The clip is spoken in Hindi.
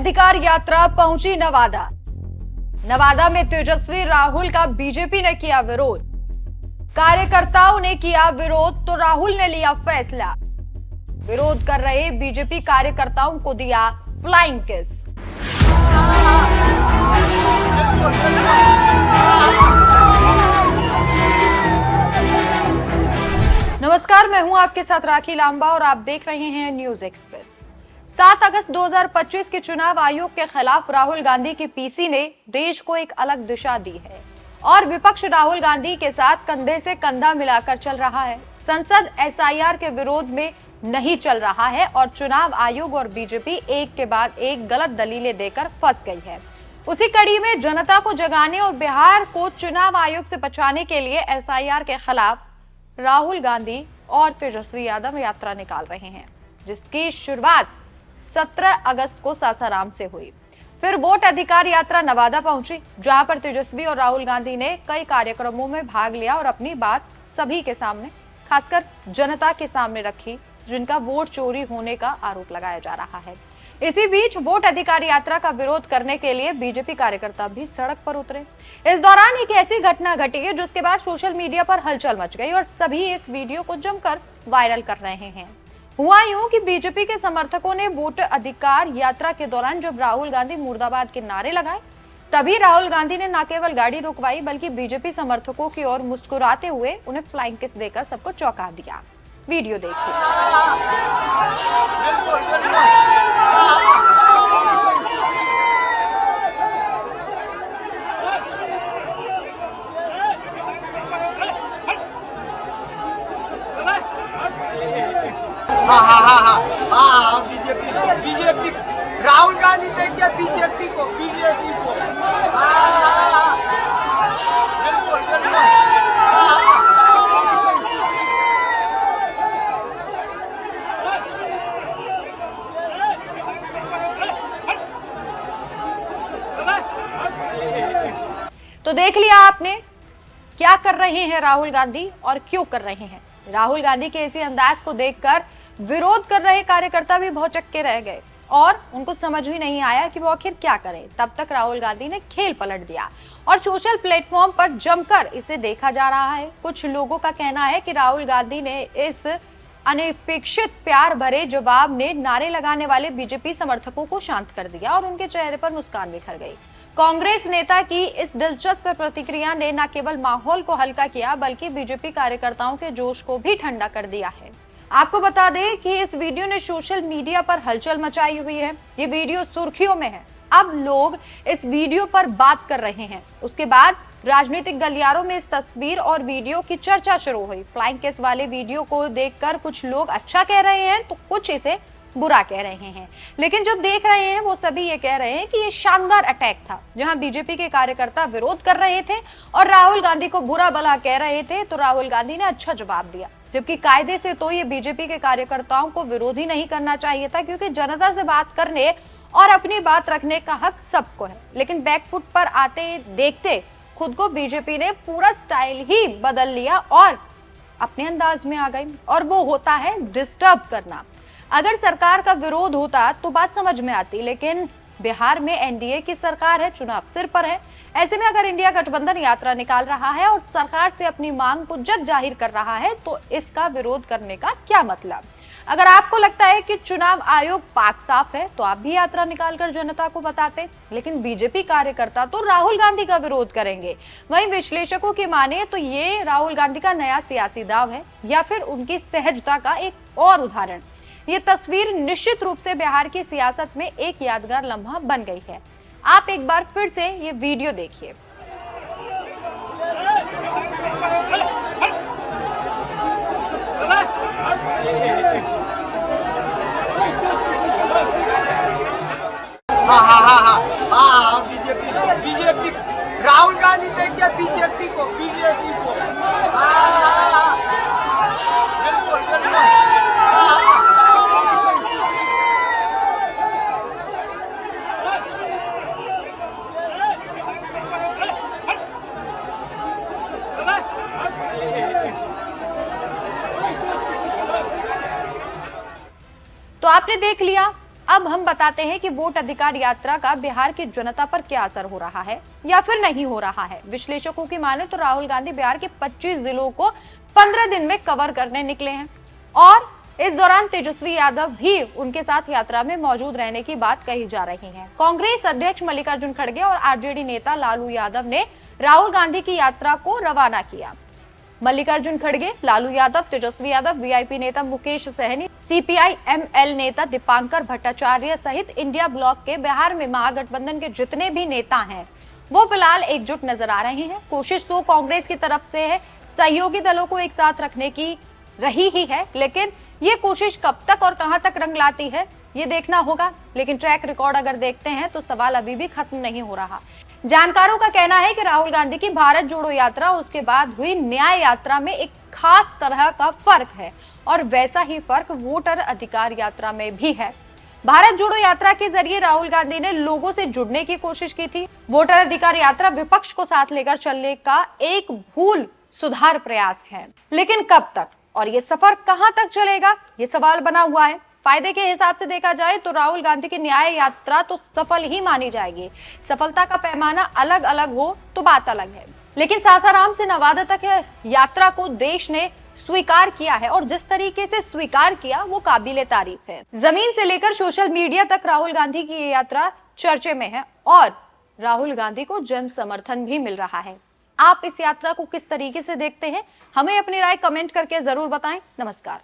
अधिकार यात्रा पहुंची नवादा। नवादा में तेजस्वी राहुल का बीजेपी ने किया विरोध। कार्यकर्ताओं ने किया विरोध तो राहुल ने लिया फैसला। विरोध कर रहे बीजेपी कार्यकर्ताओं को दिया फ्लाइंग किस। नमस्कार, मैं हूं आपके साथ राखी लांबा और आप देख रहे हैं न्यूज एक्सप्रेस। 7 अगस्त 2025 के चुनाव आयोग के खिलाफ राहुल गांधी की पीसी ने देश को एक अलग दिशा दी है और विपक्ष राहुल गांधी के साथ कंधे से कंधा मिलाकर चल रहा है। संसद एसआईआर के विरोध में नहीं चल रहा है और चुनाव आयोग और बीजेपी एक के बाद एक गलत दलीलें देकर फंस गई है। उसी कड़ी में जनता को जगाने और बिहार को चुनाव आयोग से बचाने के लिए एसआईआर के खिलाफ राहुल गांधी और तेजस्वी यादव यात्रा निकाल रहे हैं, जिसकी शुरुआत 17 अगस्त को सासाराम से हुई। फिर वोट अधिकार यात्रा नवादा पहुंची, जहां पर तेजस्वी और राहुल गांधी ने कई कार्यक्रमों में भाग लिया और अपनी बात सभी के सामने, खासकर जनता के सामने रखी, जिनका वोट चोरी होने का आरोप लगाया जा रहा है। इसी बीच वोट अधिकार यात्रा का विरोध करने के लिए बीजेपी कार्यकर्ता भी सड़क पर उतरे। इस दौरान एक ऐसी घटना घटी जिसके बाद सोशल मीडिया पर हलचल मच गई और सभी इस वीडियो को जमकर वायरल कर रहे हैं। हुआ यूं कि बीजेपी के समर्थकों ने वोट अधिकार यात्रा के दौरान जब राहुल गांधी मुर्दाबाद के नारे लगाए, तभी राहुल गांधी ने न केवल गाड़ी रुकवाई बल्कि बीजेपी समर्थकों की ओर मुस्कुराते हुए उन्हें फ्लाइंग किस देकर सबको चौंका दिया। वीडियो देखिए। हाँ, बीजेपी राहुल गांधी देखिए बीजेपी को तो देख लिया आपने क्या कर रहे हैं राहुल गांधी और क्यों कर रहे हैं। राहुल गांधी के इसी अंदाज को देखकर विरोध कर रहे कार्यकर्ता भी भौचक्के रह गए और उनको समझ भी नहीं आया कि वो आखिर क्या करें। तब तक राहुल गांधी ने खेल पलट दिया और सोशल प्लेटफॉर्म पर जमकर इसे देखा जा रहा है। कुछ लोगों का कहना है कि राहुल गांधी ने इस अनपेक्षित प्यार भरे जवाब ने नारे लगाने वाले बीजेपी समर्थकों को शांत कर दिया और उनके चेहरे पर मुस्कान बिखर गई। कांग्रेस नेता की इस दिलचस्प प्रतिक्रिया ने न केवल माहौल को हल्का किया बल्कि बीजेपी कार्यकर्ताओं के जोश को भी ठंडा कर दिया है। आपको बता दें कि इस वीडियो ने सोशल मीडिया पर हलचल मचाई हुई है। ये वीडियो सुर्खियों में है। अब लोग इस वीडियो पर बात कर रहे हैं। उसके बाद राजनीतिक गलियारों में इस तस्वीर और वीडियो की चर्चा शुरू हुई। फ्लाइंग किस वाले वीडियो को देखकर कुछ लोग अच्छा कह रहे हैं तो कुछ इसे बुरा कह रहे हैं, लेकिन जो देख रहे हैं वो सभी ये कह रहे हैं कि ये शानदार अटैक था। जहां बीजेपी के कार्यकर्ता विरोध कर रहे थे और राहुल गांधी को बुरा भला कह रहे थे, तो राहुल गांधी ने अच्छा जवाब दिया। जबकि कायदे से तो ये बीजेपी के कार्यकर्ताओं को विरोध ही नहीं करना चाहिए था, क्योंकि जनता से बात करने और अपनी बात रखने का हक सबको है। लेकिन बैकफुट पर आते देखते खुद को बीजेपी ने पूरा स्टाइल ही बदल लिया और अपने अंदाज में आ गई, और वो होता है डिस्टर्ब करना। अगर सरकार का विरोध होता तो बात समझ में आती, लेकिन बिहार में एनडीए की सरकार है, चुनाव सिर पर है। ऐसे में अगर इंडिया गठबंधन यात्रा निकाल रहा है और सरकार से अपनी मांग को जग जाहिर कर रहा है, तो इसका विरोध करने का क्या मतलब। अगर आपको लगता है कि चुनाव आयोग पाक साफ है तो आप भी यात्रा निकालकर जनता को बताते, लेकिन बीजेपी कार्यकर्ता तो राहुल गांधी का विरोध करेंगे। वहीं विश्लेषकों की माने तो ये राहुल गांधी का नया सियासी दाव है या फिर उनकी सहजता का एक और उदाहरण। ये तस्वीर निश्चित रूप से बिहार की सियासत में एक यादगार लम्हा बन गई है। आप एक बार फिर से ये वीडियो देखिए। हाँ, बीजेपी राहुल गांधी देखिए बीजेपी को तो आपने देख लिया अब हम बताते हैं कि वोट अधिकार यात्रा का बिहार की जनता पर क्या असर हो रहा है या फिर नहीं हो रहा है। विश्लेषकों की माने तो राहुल गांधी बिहार के 25 जिलों को 15 दिन में कवर करने निकले हैं और इस दौरान तेजस्वी यादव भी उनके साथ यात्रा में मौजूद रहने की बात कही जा रही है। कांग्रेस अध्यक्ष मल्लिकार्जुन खड़गे और आरजेडी नेता लालू यादव ने राहुल गांधी की यात्रा को रवाना किया। मल्लिकार्जुन खड़गे, लालू यादव, तेजस्वी यादव, वीआईपी नेता मुकेश सहनी, सीपीआई एमएल नेता दीपांकर भट्टाचार्य सहित इंडिया ब्लॉक के बिहार में महागठबंधन के जितने भी नेता हैं वो फिलहाल एकजुट नजर आ रहे हैं। कोशिश तो कांग्रेस की तरफ से है सहयोगी दलों को एक साथ रखने की रही ही है, लेकिन ये कोशिश कब तक और कहां तक रंग लाती है ये देखना होगा। लेकिन ट्रैक रिकॉर्ड अगर देखते हैं तो सवाल अभी भी खत्म नहीं हो रहा। जानकारों का कहना है कि राहुल गांधी की भारत जोड़ो यात्रा उसके बाद हुई न्याय यात्रा में एक खास तरह का फर्क है और वैसा ही फर्क वोटर अधिकार यात्रा में भी है। भारत जोड़ो यात्रा के जरिए राहुल गांधी ने लोगों से जुड़ने की कोशिश की थी। वोटर अधिकार यात्रा विपक्ष को साथ लेकर चलने का एक भूल सुधार प्रयास है, लेकिन कब तक और ये सफर कहां तक चलेगा ये सवाल बना हुआ है। फायदे के हिसाब से देखा जाए तो राहुल गांधी की न्याय यात्रा तो सफल ही मानी जाएगी। सफलता का पैमाना अलग अलग हो तो बात अलग है, लेकिन सासाराम से नवादा तक यात्रा को देश ने स्वीकार किया है और जिस तरीके से स्वीकार किया वो काबिले तारीफ है। जमीन से लेकर सोशल मीडिया तक राहुल गांधी की ये यात्रा चर्चे में है और राहुल गांधी को जन समर्थन भी मिल रहा है। आप इस यात्रा को किस तरीके से देखते हैं, हमें अपनी राय कमेंट करके जरूर बताएं। नमस्कार।